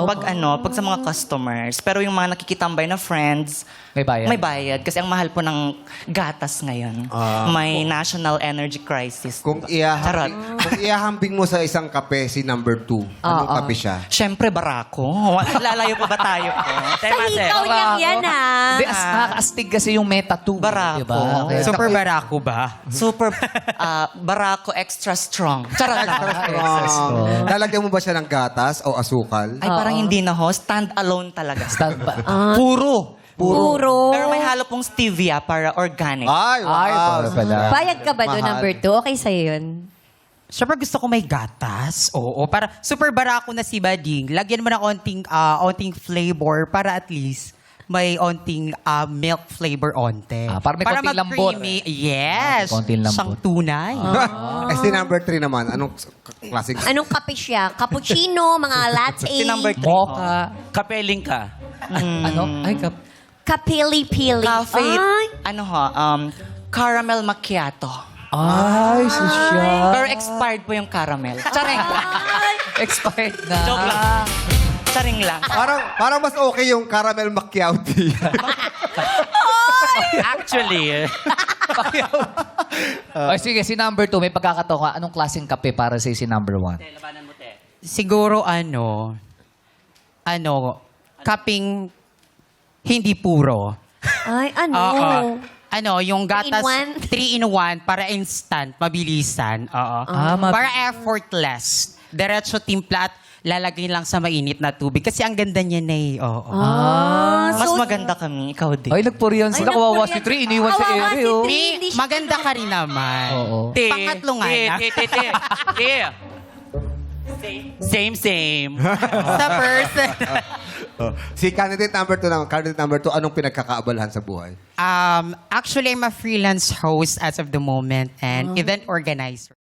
Pag sa mga customers. Pero yung mga nakikitambay na friends, May bayad? may bayad. Kasi ang mahal po ng gatas ngayon. May national energy crisis. Kung Charot. iahambing mo sa isang kape si number 2, anong kape siya? Siyempre, barako. Lalayo pa ba tayo po? Sa hikaw niya yan, ha? Hindi, nakakaastig kasi yung Meta 2. Barako. Diba? Kaya, Super barako ba? Super barako extra strong. Charot lang. Lalagyan mo ba siya ng gatas o asukal? Ay, parang hindi na ho. Stand alone talaga. stand ba? Puro. Puro. Pero may halo pong stevia para organic. Ay, wow. Ay, pala. Bayad ka ba doon, Mahal. number 2? Okay sa'yo yun. Siyempre gusto ko may gatas. Oo, para super barako na si Bading. Lagyan mo ng onting flavor para at least may onting milk flavor onte. Para may konting lambot. mag-creamy. Yes. Konting lambot. Siyang tunay. Eh, si number 3 naman, anong klaseng... Anong kape siya? Cappuccino, mga latte? Si number 3. Mocha. Kapeling ka. Ano? Ay, Kapili-pili. Cafe, Ay, caramel macchiato. Ay, siya. Pero expired po yung caramel. Charing. Expired na. Joke lang. Charing lang. Parang mas okay yung caramel macchiato. Actually, Ay, sige, si number 2, may pagkakataon ka. Anong klaseng kape para sa si number 1? Siguro kaping hindi puro. ay, ano? Oo. Yung gatas 3-in-1? 3-in-1 para instant, mabilisan. Oo. Ah, para effortless. Diretso timpla at lalagay lang sa mainit na tubig. Kasi ang ganda niya na eh. Oo. Mas maganda kami. Ikaw din. Ay, nagpuriyan sila. Kawawa si 3. Iniwan sa Kawawa ere, si oh. Tri. Hindi siya- Maganda ka rin naman. Oo. Pangatlo nga na. Same. Sa person. Si candidate number 2 naman, candidate number 2, anong pinagkakaabalahan sa buhay? Actually, I'm a freelance host as of the moment and event organizer.